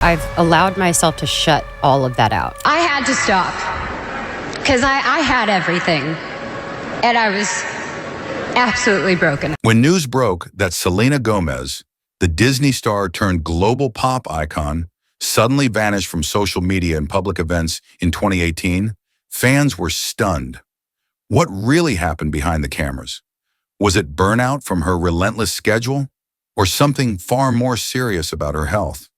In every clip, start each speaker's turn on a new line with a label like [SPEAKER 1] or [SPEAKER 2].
[SPEAKER 1] I've allowed myself to shut all of that out.
[SPEAKER 2] I had to stop because I had everything and I was absolutely broken.
[SPEAKER 3] When news broke that Selena Gomez, the Disney star turned global pop icon, suddenly vanished from social media and public events in 2018, fans were stunned. What really happened behind the cameras? Was it burnout from her relentless schedule, or something far more serious about her health?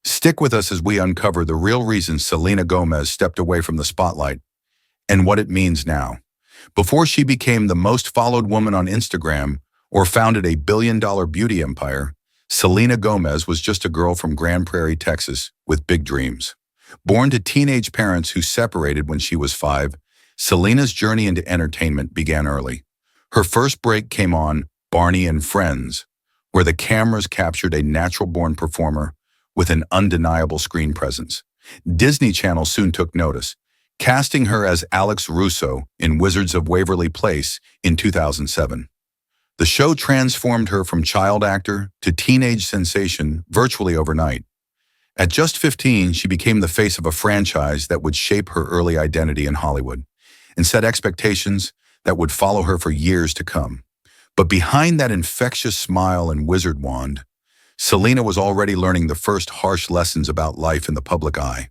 [SPEAKER 3] Stick with us as we uncover the real reason Selena Gomez stepped away from the spotlight and what it means now. Before she became the most followed woman on Instagram or founded a billion-dollar beauty empire, Selena Gomez was just a girl from Grand Prairie, Texas, with big dreams. Born to teenage parents who separated when she was 5, Selena's journey into entertainment began early. Her first break came on Barney and Friends, where the cameras captured a natural-born performer with an undeniable screen presence. Disney Channel soon took notice, casting her as Alex Russo in Wizards of Waverly Place in 2007. The show transformed her from child actor to teenage sensation virtually overnight. At just 15, she became the face of a franchise that would shape her early identity in Hollywood and set expectations that would follow her for years to come. But behind that infectious smile and wizard wand, Selena was already learning the first harsh lessons about life in the public eye.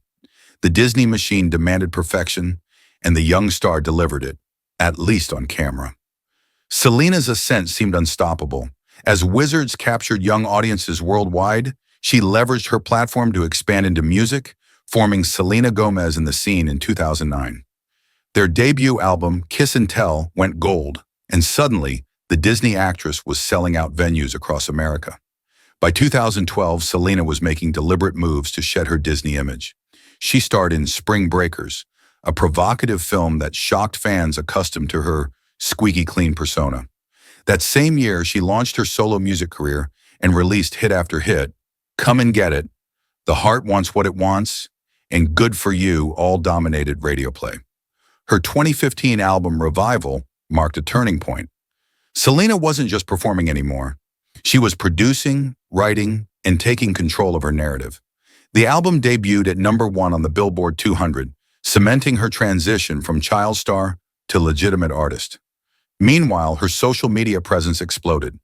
[SPEAKER 3] The Disney machine demanded perfection, and the young star delivered it, at least on camera. Selena's ascent seemed unstoppable. As Wizards captured young audiences worldwide, she leveraged her platform to expand into music, forming Selena Gomez in the Scene in 2009. Their debut album, Kiss and Tell, went gold, and suddenly, the Disney actress was selling out venues across America. By 2012, Selena was making deliberate moves to shed her Disney image. She starred in Spring Breakers, a provocative film that shocked fans accustomed to her squeaky clean persona. That same year, she launched her solo music career and released hit after hit. Come and Get It, The Heart Wants What It Wants, and Good For You all dominated radio play. Her 2015 album Revival marked a turning point. Selena wasn't just performing anymore. She was producing, writing, and taking control of her narrative. The album debuted at #1 on the Billboard 200, cementing her transition from child star to legitimate artist. Meanwhile, her social media presence exploded.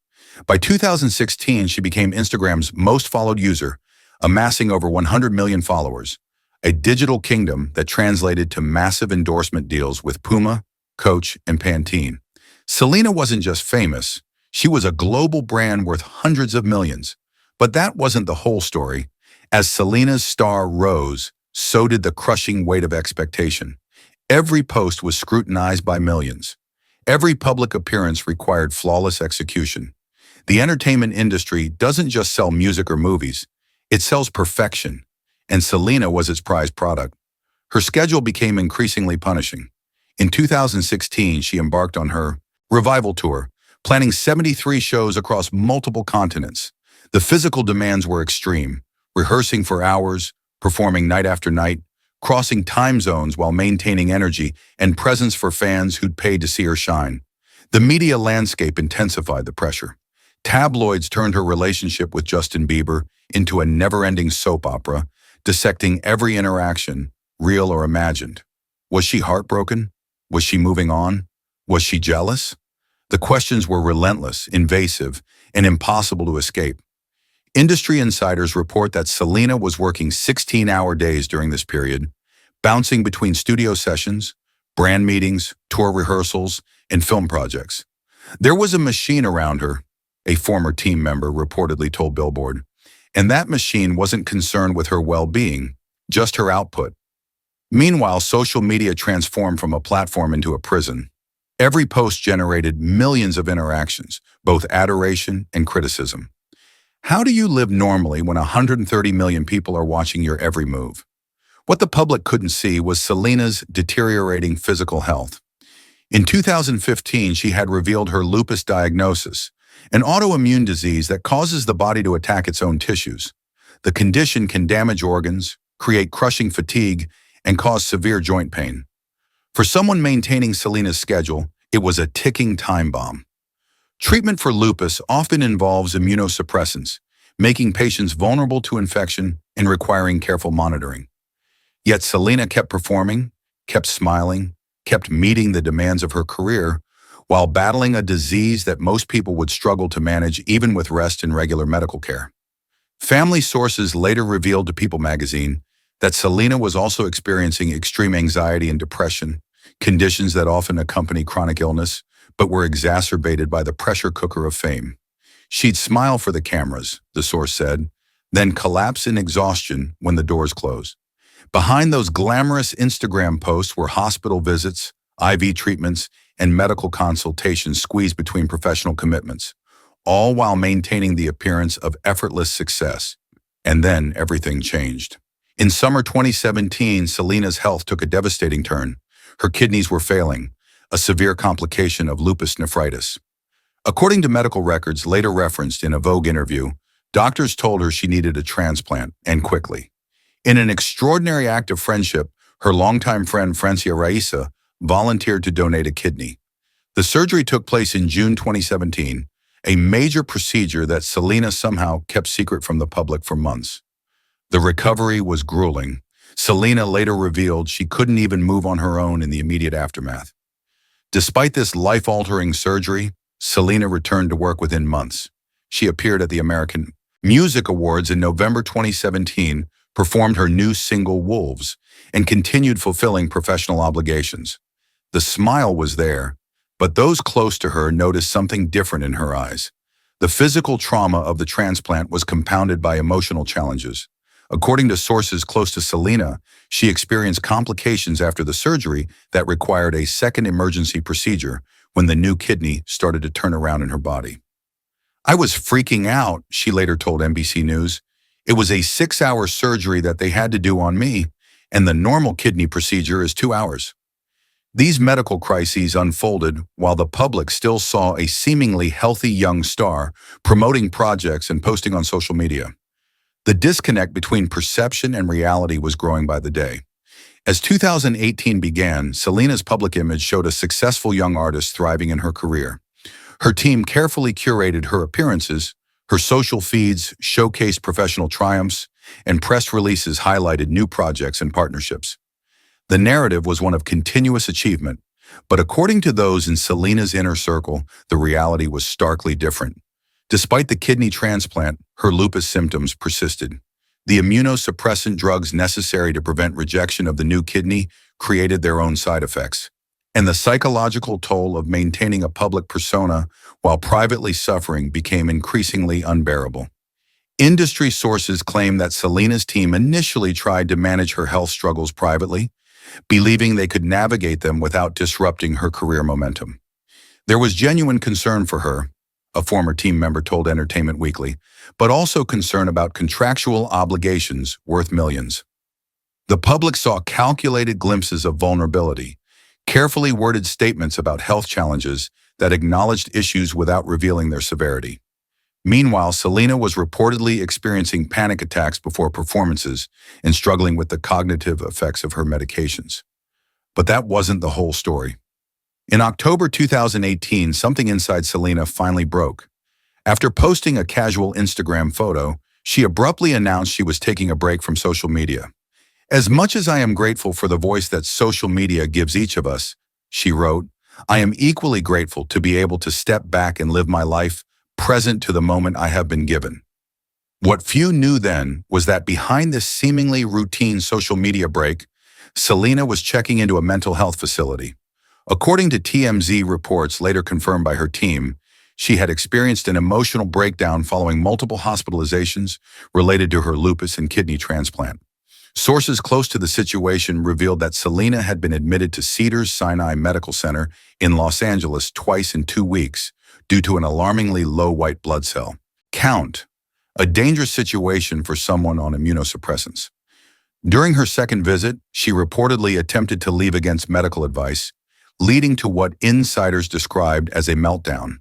[SPEAKER 3] By 2016, she became Instagram's most followed user, amassing over 100 million followers, a digital kingdom that translated to massive endorsement deals with Puma, Coach, and Pantene. Selena wasn't just famous, she was a global brand worth hundreds of millions. But that wasn't the whole story. As Selena's star rose, so did the crushing weight of expectation. Every post was scrutinized by millions. Every public appearance required flawless execution. The entertainment industry doesn't just sell music or movies, it sells perfection, and Selena was its prized product. Her schedule became increasingly punishing. In 2016, she embarked on her Revival Tour, planning 73 shows across multiple continents. The physical demands were extreme, rehearsing for hours, performing night after night, crossing time zones while maintaining energy and presence for fans who'd paid to see her shine. The media landscape intensified the pressure. Tabloids turned her relationship with Justin Bieber into a never-ending soap opera, dissecting every interaction, real or imagined. Was she heartbroken? Was she moving on? Was she jealous? The questions were relentless, invasive, and impossible to escape. Industry insiders report that Selena was working 16-hour days during this period, bouncing between studio sessions, brand meetings, tour rehearsals, and film projects. There was a machine around her, a former team member reportedly told Billboard, and that machine wasn't concerned with her well-being, just her output. Meanwhile, social media transformed from a platform into a prison. Every post generated millions of interactions, both adoration and criticism. How do you live normally when 130 million people are watching your every move? What the public couldn't see was Selena's deteriorating physical health. In 2015, she had revealed her lupus diagnosis, an autoimmune disease that causes the body to attack its own tissues. The condition can damage organs, create crushing fatigue, and cause severe joint pain. For someone maintaining Selena's schedule, it was a ticking time bomb. Treatment for lupus often involves immunosuppressants, making patients vulnerable to infection and requiring careful monitoring. Yet Selena kept performing, kept smiling, kept meeting the demands of her career while battling a disease that most people would struggle to manage even with rest and regular medical care. Family sources later revealed to People magazine that Selena was also experiencing extreme anxiety and depression, conditions that often accompany chronic illness, but were exacerbated by the pressure cooker of fame. She'd smile for the cameras, the source said, then collapse in exhaustion when the doors close. Behind those glamorous Instagram posts were hospital visits, IV treatments, and medical consultations squeezed between professional commitments, all while maintaining the appearance of effortless success. And then everything changed. In summer 2017, Selena's health took a devastating turn. Her kidneys were failing, a severe complication of lupus nephritis. According to medical records later referenced in a Vogue interview, doctors told her she needed a transplant, and quickly. In an extraordinary act of friendship, her longtime friend Francia Raisa volunteered to donate a kidney. The surgery took place in June 2017, a major procedure that Selena somehow kept secret from the public for months. The recovery was grueling. Selena later revealed she couldn't even move on her own in the immediate aftermath. Despite this life-altering surgery, Selena returned to work within months. She appeared at the American Music Awards in November 2017, performed her new single Wolves, and continued fulfilling professional obligations. The smile was there, but those close to her noticed something different in her eyes. The physical trauma of the transplant was compounded by emotional challenges. According to sources close to Selena, she experienced complications after the surgery that required a second emergency procedure when the new kidney started to turn around in her body. "I was freaking out," she later told NBC News. "It was a 6-hour surgery that they had to do on me, and the normal kidney procedure is 2 hours." These medical crises unfolded while the public still saw a seemingly healthy young star promoting projects and posting on social media. The disconnect between perception and reality was growing by the day. As 2018 began, Selena's public image showed a successful young artist thriving in her career. Her team carefully curated her appearances, her social feeds showcased professional triumphs, and press releases highlighted new projects and partnerships. The narrative was one of continuous achievement, but according to those in Selena's inner circle, the reality was starkly different. Despite the kidney transplant, her lupus symptoms persisted. The immunosuppressant drugs necessary to prevent rejection of the new kidney created their own side effects. And the psychological toll of maintaining a public persona while privately suffering became increasingly unbearable. Industry sources claim that Selena's team initially tried to manage her health struggles privately, believing they could navigate them without disrupting her career momentum. There was genuine concern for her, a former team member told Entertainment Weekly, but also concern about contractual obligations worth millions. The public saw calculated glimpses of vulnerability, carefully worded statements about health challenges that acknowledged issues without revealing their severity. Meanwhile, Selena was reportedly experiencing panic attacks before performances and struggling with the cognitive effects of her medications. But that wasn't the whole story. In October 2018, something inside Selena finally broke. After posting a casual Instagram photo, she abruptly announced she was taking a break from social media. "As much as I am grateful for the voice that social media gives each of us," she wrote, "I am equally grateful to be able to step back and live my life present to the moment I have been given." What few knew then was that behind this seemingly routine social media break, Selena was checking into a mental health facility. According to TMZ reports later confirmed by her team, she had experienced an emotional breakdown following multiple hospitalizations related to her lupus and kidney transplant. Sources close to the situation revealed that Selena had been admitted to Cedars-Sinai Medical Center in Los Angeles twice in 2 weeks due to an alarmingly low white blood cell count, a dangerous situation for someone on immunosuppressants. During her second visit, she reportedly attempted to leave against medical advice, leading to what insiders described as a meltdown.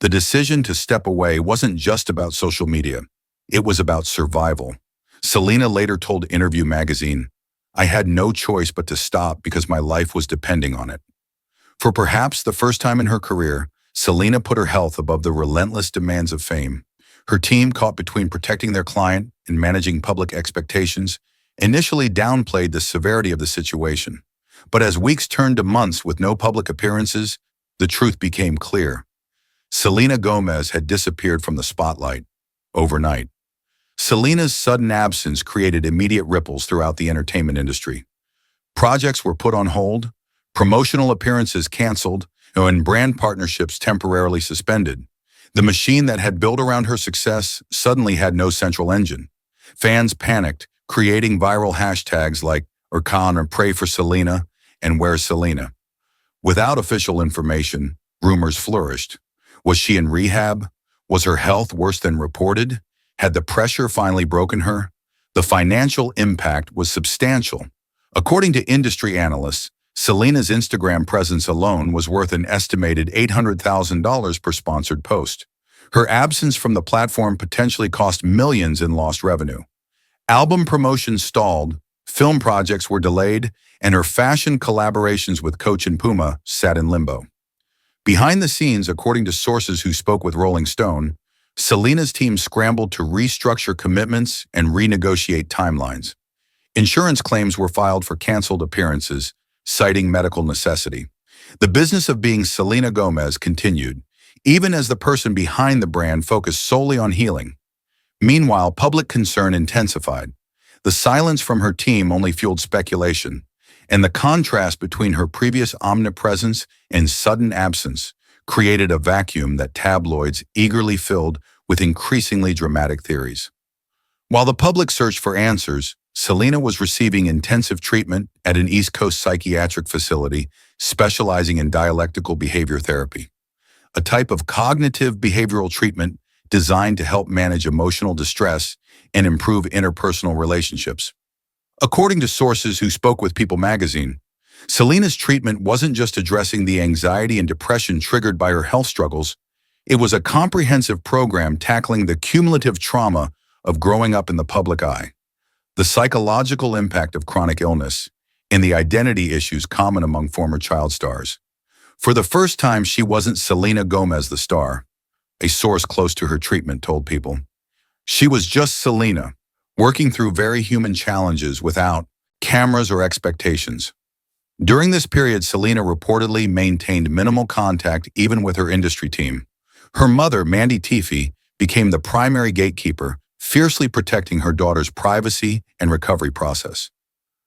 [SPEAKER 3] The decision to step away wasn't just about social media. It was about survival. Selena later told Interview magazine, "I had no choice but to stop because my life was depending on it." For perhaps the first time in her career, Selena put her health above the relentless demands of fame. Her team, caught between protecting their client and managing public expectations, initially downplayed the severity of the situation. But as weeks turned to months with no public appearances, the truth became clear. Selena Gomez had disappeared from the spotlight overnight. Selena's sudden absence created immediate ripples throughout the entertainment industry. Projects were put on hold, promotional appearances canceled, and brand partnerships temporarily suspended. The machine that had built around her success suddenly had no central engine. Fans panicked, creating viral hashtags like Erkan or Pray for Selena and Where's Selena. Without official information, rumors flourished. Was she in rehab? Was her health worse than reported? Had the pressure finally broken her? The financial impact was substantial. According to industry analysts, Selena's Instagram presence alone was worth an estimated $800,000 per sponsored post. Her absence from the platform potentially cost millions in lost revenue. Album promotions stalled, film projects were delayed, and her fashion collaborations with Coach and Puma sat in limbo. Behind the scenes, according to sources who spoke with Rolling Stone, Selena's team scrambled to restructure commitments and renegotiate timelines. Insurance claims were filed for canceled appearances, citing medical necessity. The business of being Selena Gomez continued, even as the person behind the brand focused solely on healing. Meanwhile, public concern intensified. The silence from her team only fueled speculation, and the contrast between her previous omnipresence and sudden absence created a vacuum that tabloids eagerly filled with increasingly dramatic theories. While the public searched for answers, Selena was receiving intensive treatment at an East Coast psychiatric facility specializing in dialectical behavior therapy, a type of cognitive behavioral treatment designed to help manage emotional distress and improve interpersonal relationships. According to sources who spoke with People magazine, Selena's treatment wasn't just addressing the anxiety and depression triggered by her health struggles. It was a comprehensive program tackling the cumulative trauma of growing up in the public eye, the psychological impact of chronic illness, and the identity issues common among former child stars. For the first time, she wasn't Selena Gomez the star, a source close to her treatment told People. She was just Selena, working through very human challenges without cameras or expectations. During this period, Selena reportedly maintained minimal contact even with her industry team. Her mother, Mandy Teefey, became the primary gatekeeper, fiercely protecting her daughter's privacy and recovery process.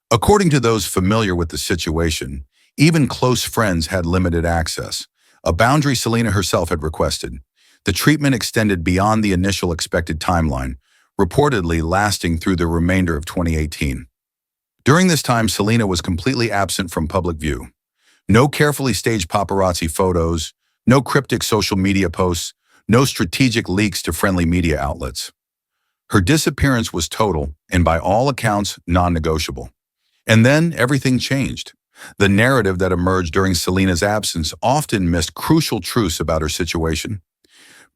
[SPEAKER 3] According to those familiar with the situation, even close friends had limited access, a boundary Selena herself had requested. The treatment extended beyond the initial expected timeline, reportedly lasting through the remainder of 2018. During this time, Selena was completely absent from public view. No carefully staged paparazzi photos, no cryptic social media posts, no strategic leaks to friendly media outlets. Her disappearance was total and, by all accounts, non-negotiable. And then everything changed. The narrative that emerged during Selena's absence often missed crucial truths about her situation.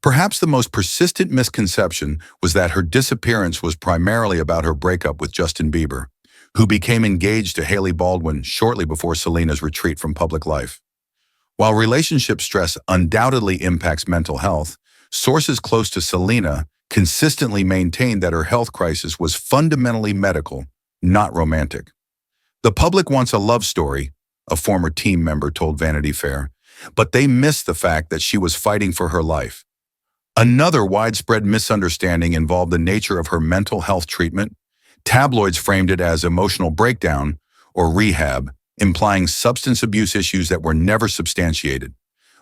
[SPEAKER 3] Perhaps the most persistent misconception was that her disappearance was primarily about her breakup with Justin Bieber, who became engaged to Hailey Baldwin shortly before Selena's retreat from public life. While relationship stress undoubtedly impacts mental health, sources close to Selena consistently maintained that her health crisis was fundamentally medical, not romantic. The public wants a love story, a former team member told Vanity Fair, but they missed the fact that she was fighting for her life. Another widespread misunderstanding involved the nature of her mental health treatment. Tabloids framed it as emotional breakdown or rehab, implying substance abuse issues that were never substantiated.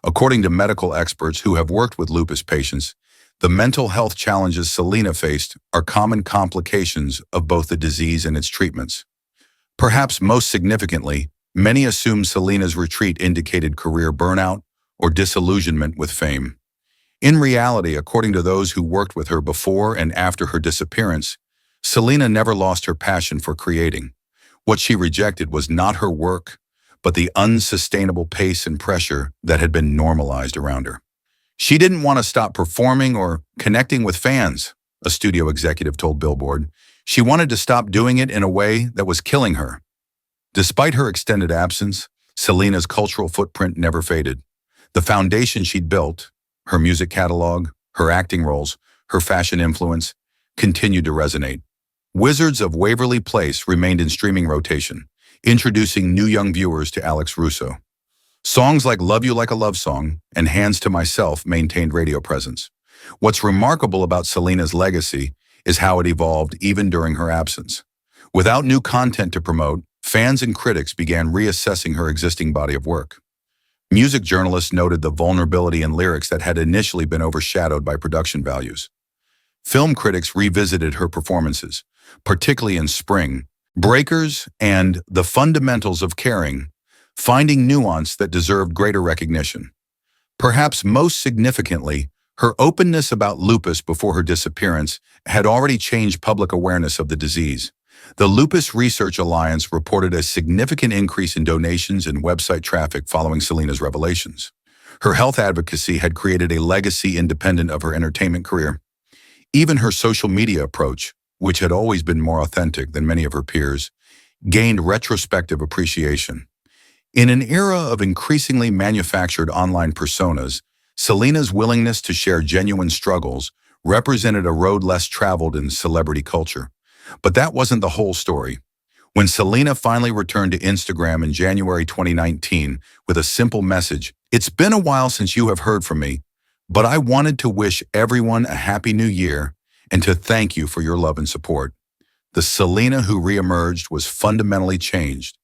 [SPEAKER 3] According to medical experts who have worked with lupus patients, the mental health challenges Selena faced are common complications of both the disease and its treatments. Perhaps most significantly, many assume Selena's retreat indicated career burnout or disillusionment with fame. In reality, according to those who worked with her before and after her disappearance, Selena never lost her passion for creating. What she rejected was not her work, but the unsustainable pace and pressure that had been normalized around her. She didn't want to stop performing or connecting with fans, a studio executive told Billboard. She wanted to stop doing it in a way that was killing her. Despite her extended absence, Selena's cultural footprint never faded. The foundation she'd built, her music catalog, her acting roles, her fashion influence, continued to resonate. Wizards of Waverly Place remained in streaming rotation, introducing new young viewers to Alex Russo. Songs like Love You Like a Love Song and Hands to Myself maintained radio presence. What's remarkable about Selena's legacy is how it evolved even during her absence. Without new content to promote, fans and critics began reassessing her existing body of work. Music journalists noted the vulnerability in lyrics that had initially been overshadowed by production values. Film critics revisited her performances, particularly in Spring, Breakers, and The Fundamentals of Caring, finding nuance that deserved greater recognition. Perhaps most significantly, her openness about lupus before her disappearance had already changed public awareness of the disease. The Lupus Research Alliance reported a significant increase in donations and website traffic following Selena's revelations. Her health advocacy had created a legacy independent of her entertainment career. Even her social media approach, which had always been more authentic than many of her peers, gained retrospective appreciation. In an era of increasingly manufactured online personas, Selena's willingness to share genuine struggles represented a road less traveled in celebrity culture. But that wasn't the whole story. When Selena finally returned to Instagram in January 2019 with a simple message, "It's been a while since you have heard from me, but I wanted to wish everyone a happy new year and to thank you for your love and support," the Selena who reemerged was fundamentally changed.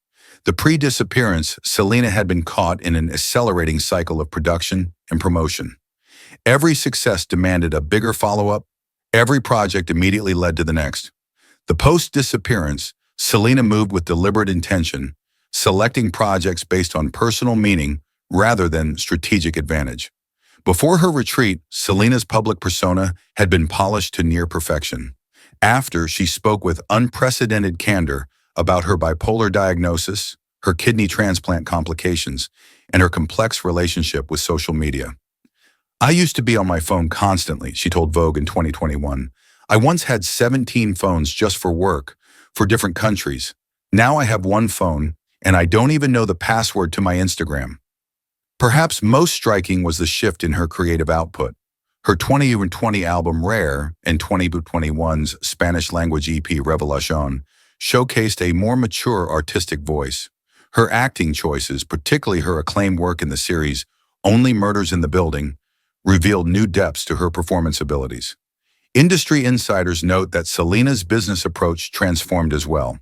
[SPEAKER 3] The pre-disappearance, Selena had been caught in an accelerating cycle of production and promotion. Every success demanded a bigger follow-up. Every project immediately led to the next. The post-disappearance, Selena moved with deliberate intention, selecting projects based on personal meaning rather than strategic advantage. Before her retreat, Selena's public persona had been polished to near perfection. After, she spoke with unprecedented candor about her bipolar diagnosis, her kidney transplant complications, and her complex relationship with social media. "I used to be on my phone constantly," she told Vogue in 2021. "I once had 17 phones just for work, for different countries. Now I have one phone, and I don't even know the password to my Instagram." Perhaps most striking was the shift in her creative output. Her 2020 album Rare and 2021's Spanish-language EP Revelación showcased a more mature artistic voice. Her acting choices, particularly her acclaimed work in the series Only Murders in the Building, revealed new depths to her performance abilities. Industry insiders note that Selena's business approach transformed as well.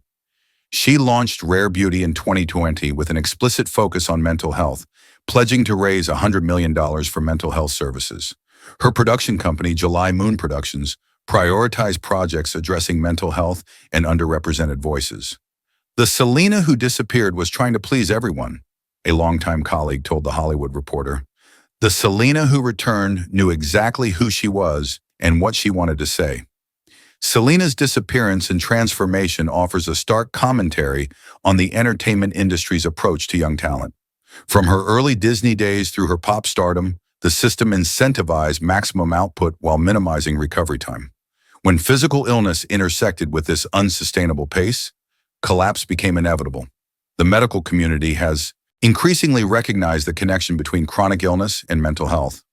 [SPEAKER 3] She launched Rare Beauty in 2020 with an explicit focus on mental health, pledging to raise $100 million for mental health services. Her production company, July Moon Productions, prioritized projects addressing mental health and underrepresented voices. The Selena who disappeared was trying to please everyone, a longtime colleague told The Hollywood Reporter. The Selena who returned knew exactly who she was and what she wanted to say. Selena's disappearance and transformation offers a stark commentary on the entertainment industry's approach to young talent. From her early Disney days through her pop stardom, the system incentivized maximum output while minimizing recovery time. When physical illness intersected with this unsustainable pace, collapse became inevitable. The medical community has increasingly recognized the connection between chronic illness and mental health.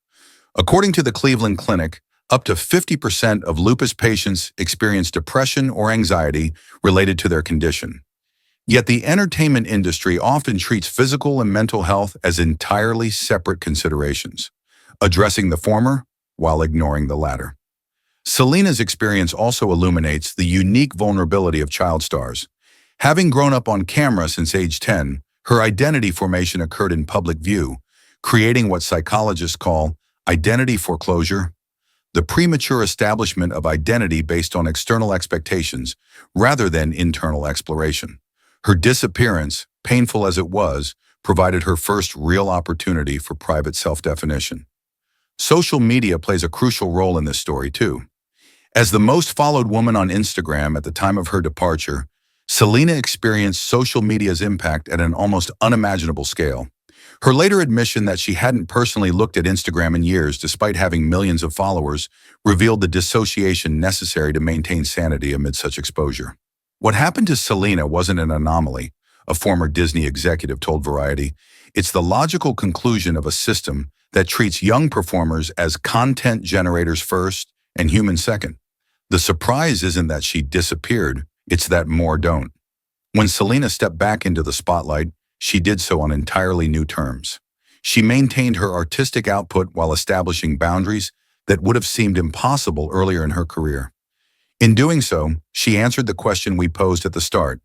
[SPEAKER 3] According to the Cleveland Clinic, up to 50% of lupus patients experience depression or anxiety related to their condition. Yet the entertainment industry often treats physical and mental health as entirely separate considerations, addressing the former while ignoring the latter. Selena's experience also illuminates the unique vulnerability of child stars. Having grown up on camera since age 10, her identity formation occurred in public view, creating what psychologists call identity foreclosure, the premature establishment of identity based on external expectations rather than internal exploration. Her disappearance, painful as it was, provided her first real opportunity for private self-definition. Social media plays a crucial role in this story, too. As the most followed woman on Instagram at the time of her departure, Selena experienced social media's impact at an almost unimaginable scale. Her later admission that she hadn't personally looked at Instagram in years despite having millions of followers revealed the dissociation necessary to maintain sanity amid such exposure. What happened to Selena wasn't an anomaly, a former Disney executive told Variety. It's the logical conclusion of a system that treats young performers as content generators first and human second. The surprise isn't that she disappeared, it's that more don't. When Selena stepped back into the spotlight, she did so on entirely new terms. She maintained her artistic output while establishing boundaries that would have seemed impossible earlier in her career. In doing so, she answered the question we posed at the start.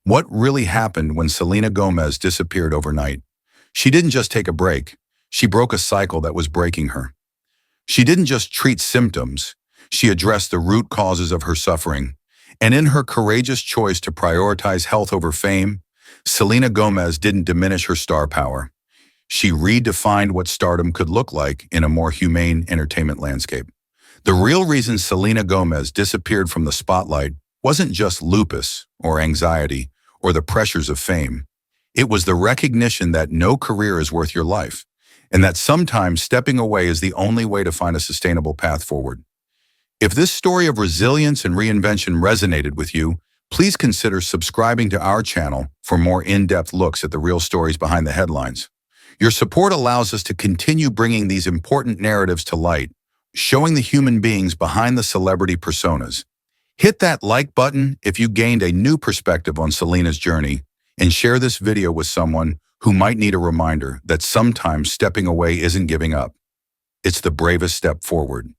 [SPEAKER 3] What really happened when Selena Gomez disappeared overnight? She didn't just take a break. She broke a cycle that was breaking her. She didn't just treat symptoms. She addressed the root causes of her suffering. And in her courageous choice to prioritize health over fame, Selena Gomez didn't diminish her star power. She redefined what stardom could look like in a more humane entertainment landscape. The real reason Selena Gomez disappeared from the spotlight wasn't just lupus or anxiety or the pressures of fame. It was the recognition that no career is worth your life, and that sometimes stepping away is the only way to find a sustainable path forward. If this story of resilience and reinvention resonated with you, please consider subscribing to our channel for more in-depth looks at the real stories behind the headlines. Your support allows us to continue bringing these important narratives to light, showing the human beings behind the celebrity personas. Hit that like button if you gained a new perspective on Selena's journey, and share this video with someone who might need a reminder that sometimes stepping away isn't giving up. It's the bravest step forward.